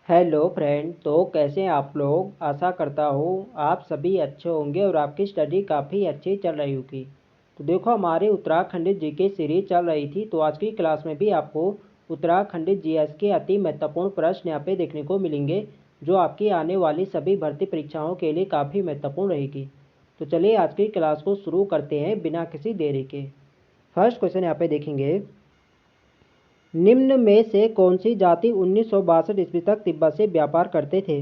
Hello friend. तो कैसे हैं आप लोग। आशा करता हूँ आप सभी अच्छे होंगे और आपकी स्टडी काफ़ी अच्छी चल रही होगी। तो देखो, हमारी उत्तराखंड जीके सीरीज चल रही थी, तो आज की क्लास में भी आपको उत्तराखंड जीएस के अति महत्वपूर्ण प्रश्न यहाँ पे देखने को मिलेंगे, जो आपकी आने वाली सभी भर्ती परीक्षाओं के लिए काफ़ी महत्वपूर्ण रहेगी। तो चलिए आज की क्लास को शुरू करते हैं बिना किसी देरी के। फर्स्ट क्वेश्चन यहाँ पे देखेंगे, निम्न में से कौन सी जाति 1962 ईस्वी तक तिब्बत से व्यापार करते थे।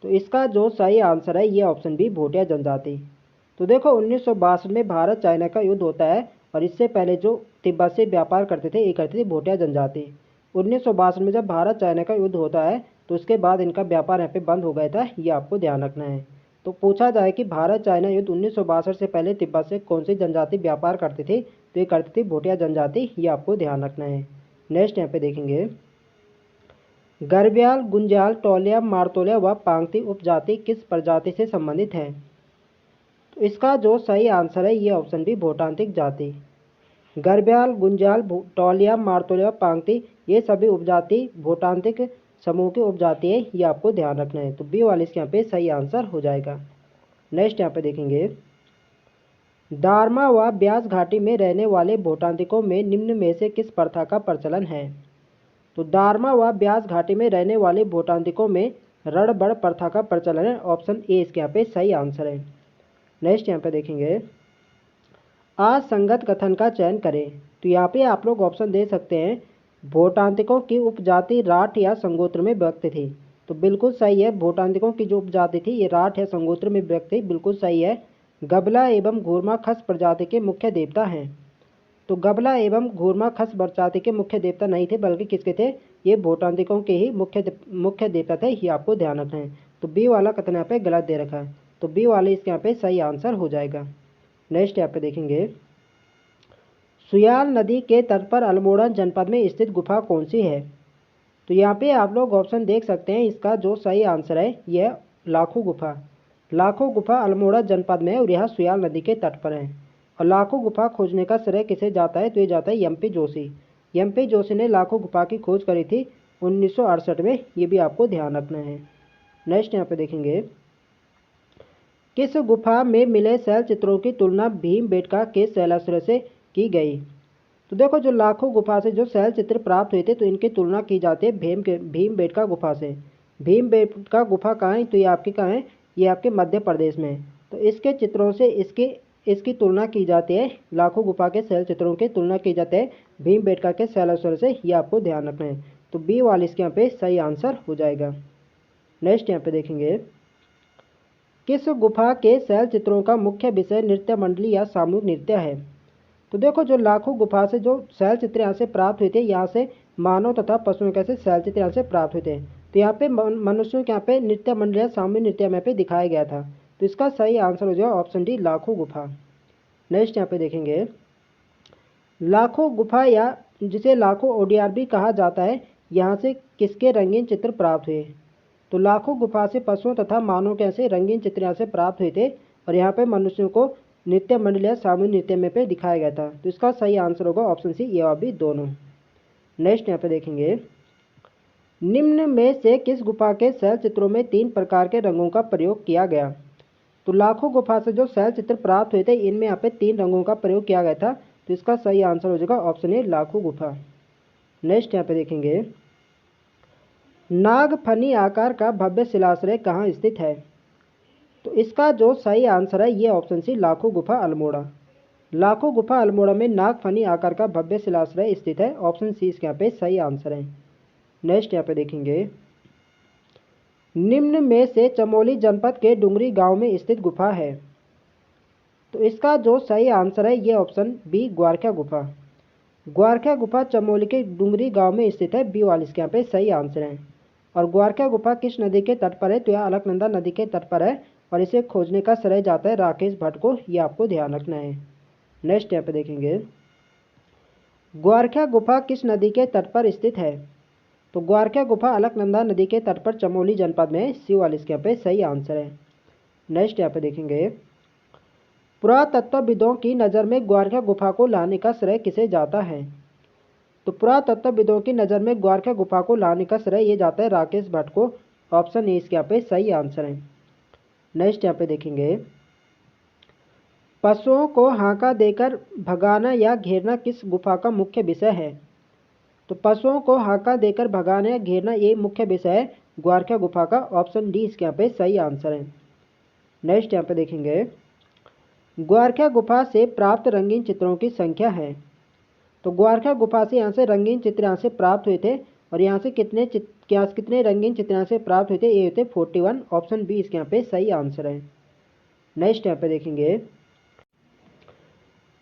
तो इसका जो सही आंसर है ये ऑप्शन बी, भोटिया जनजाति। तो देखो, 1962 में भारत चाइना का युद्ध होता है और इससे पहले जो तिब्बत से व्यापार करते थे ये करते थे भोटिया जनजाति। 1962 में जब भारत चाइना का युद्ध होता है तो उसके बाद इनका व्यापार यहाँ पे बंद हो गया था, ये आपको ध्यान रखना है। तो पूछा जाए कि भारत चाइना युद्ध 1962 से पहले तिब्बत से कौन सी जनजाति व्यापार करती थी, तो ये करती थी भोटिया जनजाति, ये आपको ध्यान रखना है। नेक्स्ट यहाँ पे देखेंगे, गरब्याल, गुंजाल, टोलिया, मारतोलिया व पांगती उपजाति किस प्रजाति से संबंधित है। तो इसका जो सही आंसर है ये ऑप्शन बी, भोटांतिक जाति। गरब्याल, गुंजाल, टोलिया, मारतोलिया, पांगती ये सभी उपजाति भोटांतिक समूह की उपजाति है, ये आपको ध्यान रखना है। तो बी वाले इसके यहाँ पे सही आंसर हो जाएगा। नेक्स्ट यहाँ पे देखेंगे, दारमा व ब्यास घाटी में रहने वाले भोटांतिकों में निम्न में से किस प्रथा का प्रचलन है। तो दारमा व ब्यास घाटी में रहने वाले भोटांतिकों में रणबड़ प्रथा का प्रचलन है, ऑप्शन ए इसके यहाँ पे सही आंसर है। नेक्स्ट यहाँ पे देखेंगे, असंगत कथन का चयन करें। तो यहाँ पे आप लोग ऑप्शन दे सकते हैं, भोटांतिकों की उपजाति राठ या संगोत्र में विभक्त थी। तो बिल्कुल सही है, भोटांतिकों की जो उपजाति थी ये राठ या संगोत्र में विभक्त थी, बिल्कुल सही है। गबला एवं घूरमा खस प्रजाति के मुख्य देवता हैं। तो गबला एवं घूरमा खस प्रजाति के मुख्य देवता नहीं थे, बल्कि किसके थे, ये भोटांतिकों के ही मुख्य देवता थे, ये आपको ध्यान रखना है। तो बी वाला कथन यहाँ पे गलत दे रखा है, तो बी वाले इसके यहाँ पे सही आंसर हो जाएगा। नेक्स्ट यहाँ पे देखेंगे, सुयाल नदी के तट पर अल्मोड़ा जनपद में स्थित गुफा कौन सी है। तो यहाँ पे आप लोग ऑप्शन देख सकते हैं, इसका जो सही आंसर है यह लाखों गुफा। लाखों गुफा अल्मोड़ा जनपद में है और यह सुयाल नदी के तट पर है। और लाखों गुफा खोजने का श्रेय किसे जाता है, तो ये जाता है एमपी जोशी। एमपी जोशी ने लाखों गुफा की खोज करी थी 1968 में, ये भी आपको ध्यान रखना है। नेक्स्ट यहाँ पे देखेंगे, किस गुफा में मिले शैल चित्रों की तुलना भीमबेटका के शैलाश्रय से की गई। तो देखो, जो लाखों गुफा से जो शैल चित्र प्राप्त हुए थे तो इनकी तुलना की जाती है भीमबेटका गुफा से। भीमबेटका गुफा कहाँ है, तो ये आपकी कहाँ है, ये आपके मध्य प्रदेश में है। तो इसके चित्रों से इसकी तुलना की जाती है, लाखों गुफा के शैल चित्रों की तुलना की जाती है भीमबेटका के शैलाश्रय से, ये आपको ध्यान रखना है। तो बी वाले इसके यहाँ पे सही आंसर हो जाएगा। नेक्स्ट यहाँ पे देखेंगे, किस गुफा के शैल चित्रों का मुख्य विषय नृत्य मंडली या सामूहिक नृत्य है। तो देखो, जो लाखों गुफा से जो शैल चित्र यहाँ से प्राप्त हुए थे, यहाँ से मानव तथा पशुओं के से शैल चित्र यहाँ से प्राप्त हुए थे। तो यहाँ पे मनुष्यों के यहाँ पे नृत्य मंडल या सामूहिक नृत्य यहाँ पे दिखाया गया था। तो इसका सही आंसर हो जाएगा ऑप्शन डी, लाखों गुफा। नेक्स्ट यहाँ पे देखेंगे, लाखों गुफा या जिसे लाखों ओडियार भी कहा जाता है, यहाँ से किसके रंगीन चित्र प्राप्त हुए। तो लाखों गुफा से पशुओं तथा मानव के ऐसे रंगीन चित्र यहाँ से प्राप्त हुए थे और यहाँ पे मनुष्यों को नृत्य मंडल या सामूहिक नृत्य में पे दिखाया गया था। तो इसका सही आंसर होगा ऑप्शन सी, ये और भी दोनों। नेक्स्ट यहाँ पे देखेंगे, निम्न में से किस गुफा के शैल चित्रों में 3 प्रकार के रंगों का प्रयोग किया गया। तो लाखों गुफा से जो शैल चित्र प्राप्त हुए थे इनमें यहाँ पे 3 रंगों का प्रयोग किया गया था। तो इसका सही आंसर हो जाएगा ऑप्शन ए, लाखों गुफा। नेक्स्ट यहाँ पे देखेंगे, नागफनी आकार का भव्य शिलाश्रय कहाँ स्थित है। तो इसका जो सही आंसर है ये ऑप्शन सी, लाखों गुफा अल्मोड़ा। लाखों गुफा अल्मोड़ा में नागफनी आकार का भव्य शिलाश्रय स्थित है, ऑप्शन सी इसके यहाँ पे सही आंसर है। नेक्स्ट यहाँ पे देखेंगे, निम्न में से चमोली जनपद के डुंगरी गांव में स्थित गुफा है। तो इसका जो सही आंसर है ये ऑप्शन बी, ग्वारखा गुफा। ग्वारखा गुफा चमोली के डुंगरी गांव में स्थित है, बी वाले इसके यहाँ पे सही आंसर है। और ग्वारखा गुफा किस नदी के तट पर है, तो यह अलकनंदा नदी के तट पर है और इसे खोजने का श्रेय जाता है राकेश भट्ट को, ये आपको ध्यान रखना है। नेक्स्ट यहाँ पे देखेंगे, ग्वारखा गुफा किस नदी के तट पर स्थित है। तो ग्वारखा गुफा अलकनंदा नदी के तट पर चमोली जनपद में है, सी वाले इसके यहाँ पे सही आंसर है। नेक्स्ट यहाँ पे देखेंगे, पुरातत्वविदों की नज़र में ग्वारखा गुफा को लाने का श्रेय किसे जाता है। तो पुरातत्वविदों की नज़र में ग्वारखा गुफा को लाने का श्रेय ये जाता है राकेश भट्ट को। ऑप्शन ए इसके यहाँ पे सही आंसर है। नेक्स्ट यहाँ पे देखेंगे, पशुओं को हांका देकर भगाना या घेरना किस गुफा का मुख्य विषय है? तो पशुओं को हांका देकर भगाना या घेरना ये मुख्य विषय है ग्वारखा गुफा का। ऑप्शन डी इसके यहाँ पे सही आंसर है। नेक्स्ट यहाँ पे देखेंगे, ग्वारखा गुफा से प्राप्त रंगीन चित्रों की संख्या है। तो ग्वारखा गुफा से यहाँ से रंगीन चित्र यहाँ से प्राप्त हुए थे, और यहाँ से कितने रंगीन चित्र यहाँ से प्राप्त हुए थे? ये होते 41। ऑप्शन बी इसके यहाँ पे सही आंसर है। नेक्स्ट यहाँ पे देखेंगे,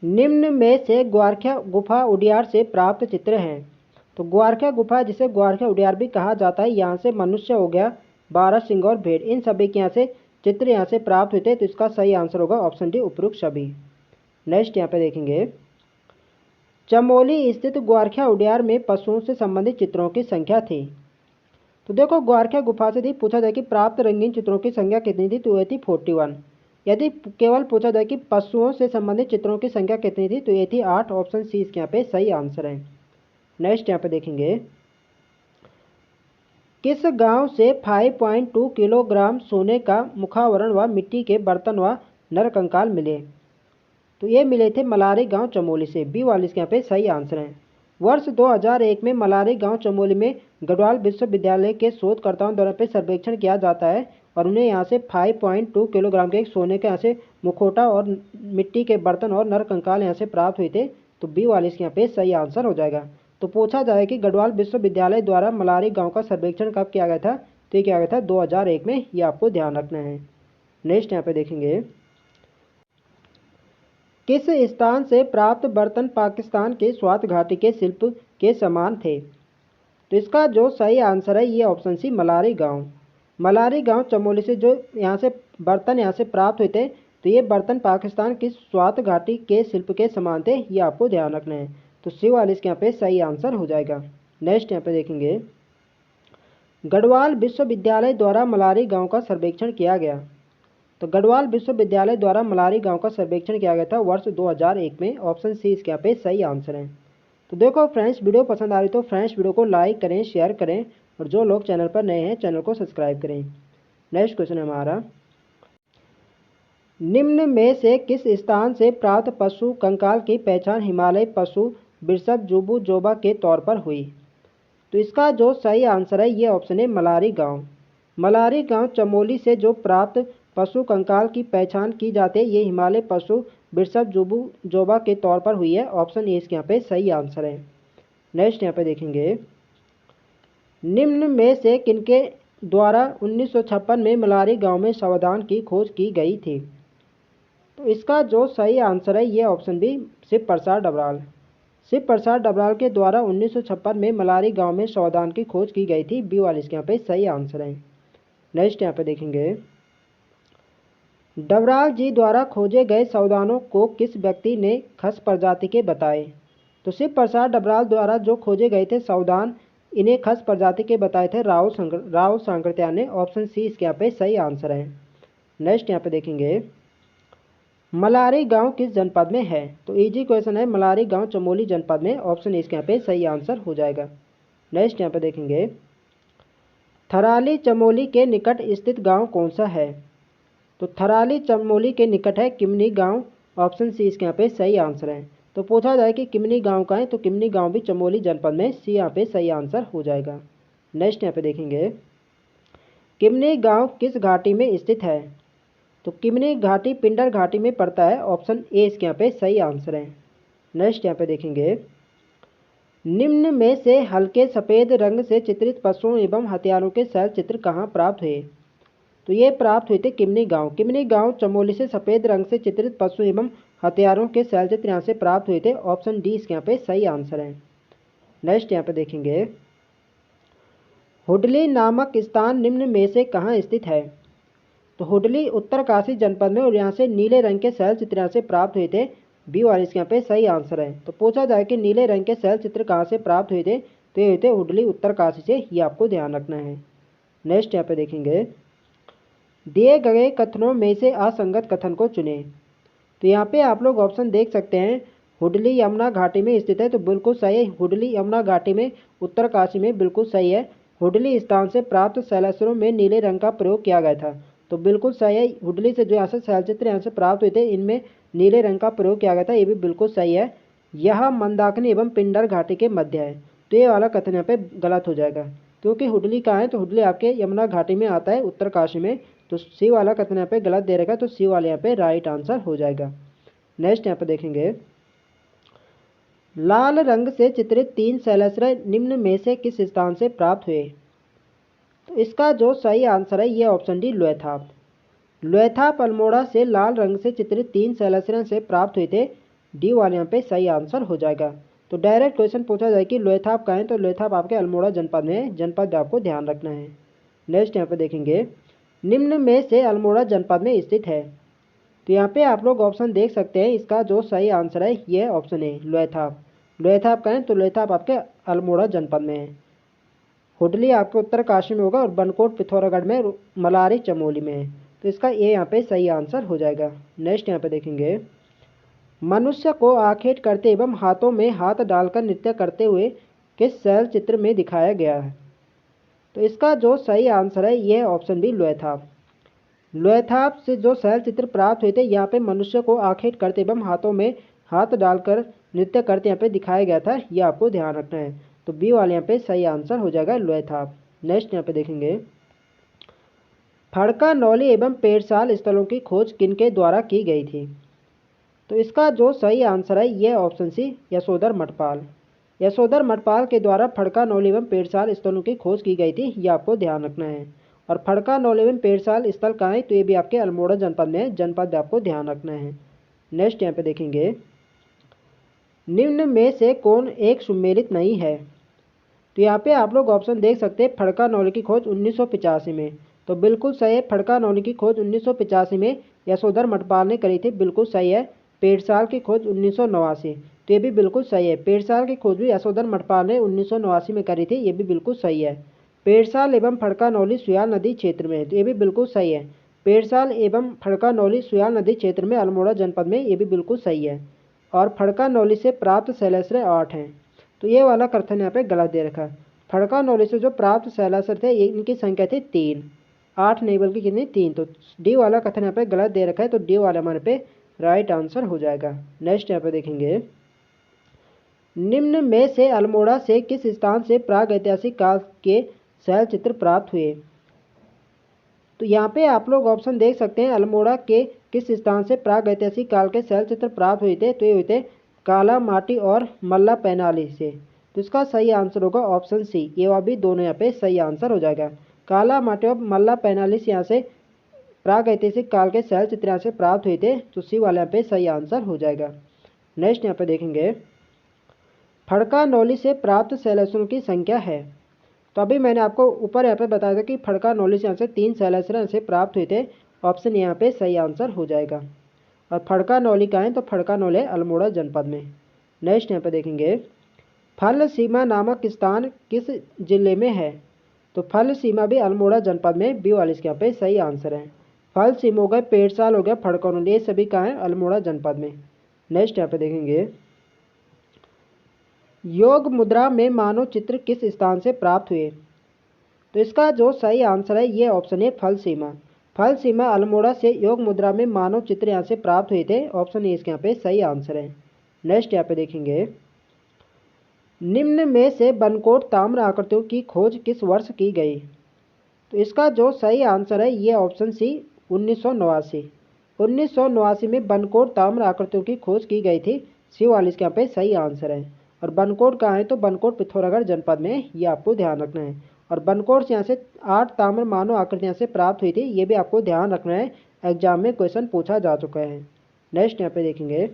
निम्न में से ग्वारखा गुफा उडियार से प्राप्त चित्र हैं। तो ग्वारखा गुफा जिसे ग्वारखा उडियार भी कहा जाता है, यहाँ से मनुष्य हो गया, बारहसिंगा और भेड़, इन सभी के यहाँ से चित्र यहाँ से प्राप्त हुए थे। तो इसका सही आंसर होगा ऑप्शन डी उपरोक्त सभी। नेक्स्ट यहाँ पे देखेंगे, चमोली स्थित ग्वारखा उडियार में पशुओं से संबंधित चित्रों की संख्या थी। तो देखो ग्वारखा गुफा से यदि पूछा जाए कि प्राप्त रंगीन चित्रों की संख्या कितनी थी, तो ये थी 41। यदि केवल पूछा जाए कि पशुओं से संबंधित चित्रों की संख्या कितनी थी, तो ये थी 8। ऑप्शन सी इसके यहाँ पे सही आंसर है। नेक्स्ट यहाँ पे देखेंगे, किस गांव से 5.2 किलोग्राम सोने का मुखावरण व मिट्टी के बर्तन व नरकंकाल मिले? तो ये मिले थे मलारी गांव चमोली से। बी वाले इसके यहाँ पे सही आंसर है। वर्ष 2001 में मलारी गांव चमोली में गढ़वाल विश्वविद्यालय के शोधकर्ताओं द्वारा पे सर्वेक्षण किया जाता है, और उन्हें यहाँ से 5.2 किलोग्राम के एक सोने के यहाँ से मुखौटा और मिट्टी के बर्तन और नरकंकाल यहाँ से प्राप्त हुए थे। तो बी वाले इसके यहाँ पे सही आंसर हो जाएगा। तो पूछा जाए कि गढ़वाल विश्वविद्यालय द्वारा मलारी गाँव का सर्वेक्षण कब किया गया था, तो ये किया गया था 2001 में। ये आपको ध्यान रखना है। नेक्स्ट यहाँ पे देखेंगे, किस स्थान से प्राप्त बर्तन पाकिस्तान के स्वात घाटी के शिल्प के समान थे? तो इसका जो सही आंसर है ये ऑप्शन सी मलारी गांव। मलारी गांव चमोली से जो यहाँ से बर्तन यहाँ से प्राप्त हुए थे, तो ये बर्तन पाकिस्तान की स्वात घाटी के शिल्प के समान थे। ये आपको ध्यान रखना है। तो सी वाले इसके यहाँ पे सही आंसर हो जाएगा। नेक्स्ट यहाँ पे देखेंगे, गढ़वाल विश्वविद्यालय द्वारा मलारी गाँव का सर्वेक्षण किया गया। तो गढ़वाल विश्वविद्यालय द्वारा मलारी गांव का सर्वेक्षण किया गया था वर्ष 2001 में। ऑप्शन सी इसके यहाँ पे सही आंसर है। तो देखो फ्रेंड्स, वीडियो पसंद आ रही तो फ्रेंड्स वीडियो को लाइक करें, शेयर करें, और जो लोग चैनल पर नए हैं चैनल को सब्सक्राइब करें। नेक्स्ट क्वेश्चन है हमारा, निम्न में से किस स्थान से प्राप्त पशु कंकाल की पहचान हिमालय पशु बिरसब जुबू जोबा के तौर पर हुई? तो इसका जो सही आंसर है ये ऑप्शन है मलारी गाँव। मलारी गाँव चमोली से जो प्राप्त पशु कंकाल की पहचान की जाती है, ये हिमालय पशु बिरसब जुबू जोबा के तौर पर हुई है। ऑप्शन ए इसके यहाँ पे सही आंसर है। नेक्स्ट यहाँ पे देखेंगे, निम्न में से किनके द्वारा 1956 में मलारी गांव में सावधान की खोज की गई थी? तो इसका जो सही आंसर है ये ऑप्शन बी शिव प्रसाद डबराल। शिव प्रसाद डबराल के द्वारा 1956 में मलारी गांव में सावधान की खोज की गई थी। बी वाले इसके यहाँ पे सही आंसर है। नेक्स्ट यहाँ पे देखेंगे, डबराल जी द्वारा खोजे गए सावधानों को किस व्यक्ति ने खस प्रजाति के बताए? तो शिव प्रसाद डबराल द्वारा जो खोजे गए थे सावधान, इन्हें खस प्रजाति के बताए थे राव सांकृत्या ने। ऑप्शन सी इसके यहाँ पे सही आंसर है। नेक्स्ट यहाँ पे देखेंगे, मलारी गांव किस जनपद में है? तो इजी क्वेश्चन है, मलारी गांव चमोली जनपद में। ऑप्शन इसके यहाँ पे सही आंसर हो जाएगा। नेक्स्ट यहाँ पे देखेंगे, थराली चमोली के निकट स्थित गाँव कौन सा है? तो थराली चमोली के निकट है किमनी गांव। ऑप्शन सी इसके यहाँ पे सही आंसर है। तो पूछा जाए कि किमनी गांव का है, तो किमनी गांव भी चमोली जनपद में। सी यहाँ पे सही आंसर हो जाएगा। नेक्स्ट यहाँ पे देखेंगे, किमनी गांव किस घाटी में स्थित है? तो किमनी घाटी पिंडर घाटी में पड़ता है। ऑप्शन ए इसके यहाँ पे सही आंसर है। नेक्स्ट यहाँ पे देखेंगे, निम्न में से हल्के सफ़ेद रंग से चित्रित पशुओं एवं हथियारों के शैल चित्र कहाँ प्राप्त हुए? तो ये प्राप्त हुए थे किमनी गांव। किमनी गांव चमोली से सफ़ेद रंग से चित्रित पशु एवं हथियारों के शैल चित्र यहाँ से प्राप्त हुए थे। ऑप्शन डी इसके यहाँ पे सही आंसर है। नेक्स्ट यहाँ पे देखेंगे, हुडली नामक स्थान निम्न में से कहाँ स्थित है? तो हुडली उत्तरकाशी जनपद में, और यहाँ से नीले रंग के शैल चित्र यहाँ से प्राप्त हुए थे। बी वाले इसके यहाँ पे सही आंसर है। तो पूछा जाए कि नीले रंग के शैल चित्र कहाँ से प्राप्त हुए थे, तो ये हुए थे हुडली उत्तरकाशी से। ये आपको ध्यान रखना है। नेक्स्ट यहाँ पे देखेंगे, दिए गए कथनों में से असंगत कथन को चुनें। तो यहाँ पे आप लोग ऑप्शन देख सकते हैं, हुडली यमुना घाटी में स्थित है, तो बिल्कुल सही है। हुडली यमुना घाटी में उत्तरकाशी में, बिल्कुल सही है। हुडली स्थान से प्राप्त शैलचित्रों में नीले रंग का प्रयोग किया गया था, तो बिल्कुल सही है। हुडली से जो यहाँ से शैलचित्र यहाँ से प्राप्त हुए थे, इनमें नीले रंग का प्रयोग किया गया था, ये भी बिल्कुल सही है। यह मंदाकिनी एवं पिंडर घाटी के मध्य है, तो ये वाला कथन यहाँ पे गलत हो जाएगा, क्योंकि हुडली कहाँ है, तो हुडली आपके यमुना घाटी में आता है, उत्तरकाशी में। तो सी वाला कथन यहाँ पे गलत दे रखा है, तो सी वाले यहाँ पे राइट आंसर हो जाएगा। नेक्स्ट यहाँ पे देखेंगे, लाल रंग से चित्रित 3 शैलाश्रय निम्न में से किस स्थान से प्राप्त हुए? तो इसका जो सही आंसर है ये ऑप्शन डी लोयथाप। लोयथाप अल्मोड़ा से लाल रंग से चित्रित 3 शैलाश्रय से प्राप्त हुए थे, डी वाले यहाँ पे सही आंसर हो जाएगा। तो डायरेक्ट क्वेश्चन पूछा जाए कि लोयथाप कहाँ है, तो लोयथाप आपके अल्मोड़ा जनपद में है, जनपद आपको ध्यान रखना है। नेक्स्ट यहाँ पे देखेंगे, निम्न में से अल्मोड़ा जनपद में स्थित है? तो यहाँ पे आप लोग ऑप्शन देख सकते हैं, इसका जो सही आंसर है ये ऑप्शन है लोयथाप। लोयथाप कहें तो लोयथाप आपके अल्मोड़ा जनपद में है। हुडली आपके उत्तरकाशी में होगा और बनकोट पिथौरागढ़ में, मलारी चमोली में है, तो इसका ये यहाँ पे सही आंसर हो जाएगा। नेक्स्ट यहाँ पे देखेंगे, मनुष्य को आखेट करते एवं हाथों में हाथ डालकर नृत्य करते हुए किस शैल चित्र में दिखाया गया है? तो इसका जो सही आंसर है यह ऑप्शन बी लोयथाप। लोयथाप से जो शैल चित्र प्राप्त हुए थे, यहाँ पे मनुष्य को आखेट करते एवं हाथों में हाथ डालकर नृत्य करते यहाँ पे दिखाया गया था, ये आपको ध्यान रखना है। तो बी वाले यहाँ पे सही आंसर हो जाएगा लोयथाप। नेक्स्ट यहाँ पे देखेंगे, फड़का नौली एवं पेड़साल स्थलों की खोज किनके द्वारा की गई थी? तो इसका जो सही आंसर है ये ऑप्शन सी यशोधर मठपाल। यशोधर मठपाल के द्वारा फड़का नौली एवं पेड़साल स्थलों की खोज की गई थी, ये आपको ध्यान रखना है। और फड़का नौली एवं पेड़साल स्थल कहाँ है, तो ये भी आपके अल्मोड़ा जनपद में है, जनपद आपको ध्यान रखना है। नेक्स्ट यहाँ पे देखेंगे, निम्न में से कौन एक सुमेलित नहीं है? तो यहाँ पे आप लोग ऑप्शन देख सकते हैं, फड़का नौली की खोज 1985 में, तो बिल्कुल सही है। फड़का नौली की खोज 1985 में यशोधर मठपाल ने करी थी, बिल्कुल सही है। पेड़साल की खोज 1989, तो ये भी बिल्कुल सही है। पेड़साल की खोज भी यशोधर मठपाल ने 1989 में करी थी, ये भी बिल्कुल सही है। पेड़साल एवं फड़का नौली सुयाल नदी क्षेत्र में है, तो ये भी बिल्कुल सही है। पेड़साल एवं फड़का नौली सुयाल नदी क्षेत्र में, अल्मोड़ा जनपद में, ये भी बिल्कुल सही है। और फड़का नौली से प्राप्त शैलाश्रय 8 हैं, तो ये वाला कथन यहाँ पे गलत दे रखा है। फड़का नौली से जो प्राप्त शैलाश्रय थे इनकी संख्या थी 3, 8 नहीं बल्कि कितनी 3, तो डी वाला कथन यहाँ पे गलत दे रखा है, तो डी वाला हमारे पे राइट आंसर हो जाएगा। नेक्स्ट यहाँ पे देखेंगे, निम्न में से अल्मोड़ा से किस स्थान से प्राग ऐतिहासिक काल के शैल चित्र प्राप्त हुए? तो यहाँ पे आप लोग ऑप्शन देख सकते हैं, अल्मोड़ा के किस स्थान से प्राग ऐतिहासिक काल के शैल चित्र प्राप्त हुए थे, तो ये हुए थे काला माटी और मल्ला पैनाली से। तो इसका सही आंसर होगा ऑप्शन सी, ये वह भी दोनों यहाँ पे सही आंसर हो जाएगा। काला माटी और मल्ला पैनाली से यहाँ से प्राग ऐतिहासिक काल के शैल चित्र यहाँ से प्राप्त हुए थे, तो सी वाले यहाँ पे सही आंसर हो जाएगा। नेक्स्ट यहाँ पे देखेंगे, फड़का नौली से प्राप्त शैलाश्रयों की संख्या है? तो अभी मैंने आपको ऊपर यहाँ पे बताया था कि फड़का नौली से यहाँ से 3 शैलाश्रय से प्राप्त हुए थे, ऑप्शन यहाँ पे सही आंसर हो जाएगा। और फड़का नौली का है, तो फड़का नौली अल्मोड़ा जनपद में। नेक्स्ट यहाँ पे देखेंगे, फल सीमा नामक स्थान किस जिले में है? तो फल सीमा भी अल्मोड़ा जनपद में, बी वाले इसके यहाँ पे सही आंसर है। फल सीमा हो गए, पेड़साल हो गया, फड़का नौली, ये सभी कहाँ है, अल्मोड़ा जनपद में। नेक्स्ट यहाँ पे देखेंगे, योग मुद्रा में मानव चित्र किस स्थान से प्राप्त हुए? तो इसका जो सही आंसर है ये ऑप्शन है फल सीमा। फल सीमा अल्मोड़ा से योग मुद्रा में मानव चित्र यहाँ से प्राप्त हुए थे, ऑप्शन ए इसके यहाँ पे सही आंसर है। नेक्स्ट यहाँ पे देखेंगे, निम्न में से बनकोट ताम्र आकृतियों की खोज किस वर्ष की गई? तो इसका जो सही आंसर है ये ऑप्शन सी 1989। 1989 में बनकोट ताम्र आकृतियों की खोज की गई थी, सी वाले इसके यहाँ पे सही आंसर है। और बनकोट कहाँ है, तो बनकोट पिथौरागढ़ जनपद में, ये आपको ध्यान रखना है। और बनकोट से यहाँ से 8 ताम्र मानव आकृतियाँ से प्राप्त हुई थी, ये भी आपको ध्यान रखना है, एग्जाम में क्वेश्चन पूछा जा चुका है। नेक्स्ट यहाँ पे देखेंगे,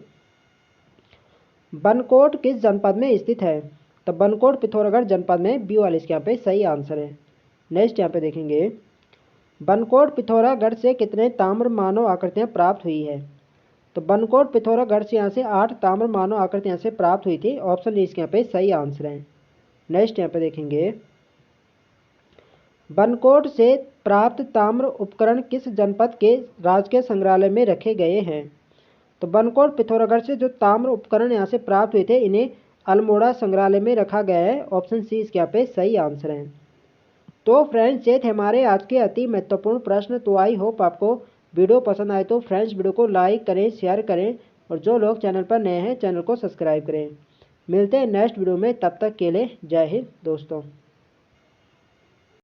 बनकोट किस जनपद में स्थित है? तो बनकोट पिथौरागढ़ जनपद में, बी वाले इसके यहाँ पे सही आंसर है। नेक्स्ट यहाँ पे देखेंगे, बनकोट पिथौरागढ़ से कितने ताम्र मानव आकृतियाँ प्राप्त हुई है? तो बनकोट पिथौरागढ़ से यहाँ से 8 ताम्र मानव आकृति यहाँ से प्राप्त हुई थी, ऑप्शन ए इसके यहाँ पे सही आंसर है। नेक्स्ट यहाँ पे देखेंगे, बनकोट से प्राप्त ताम्र उपकरण किस जनपद के राजकीय संग्रहालय में रखे गए हैं? तो बनकोट पिथौरागढ़ से जो ताम्र उपकरण यहाँ से प्राप्त हुए थे इन्हें अल्मोड़ा संग्रहालय में रखा गया है। ऑप्शन सी इसके यहाँ पे सही आंसर है। तो फ्रेंड्स ये थे हमारे आज के अति महत्वपूर्ण प्रश्न। तो आई होप आपको वीडियो पसंद आए तो फ्रेंड्स वीडियो को लाइक करें, शेयर करें और जो लोग चैनल पर नए हैं चैनल को सब्सक्राइब करें। मिलते हैं नेक्स्ट वीडियो में, तब तक के लिए जय हिंद दोस्तों।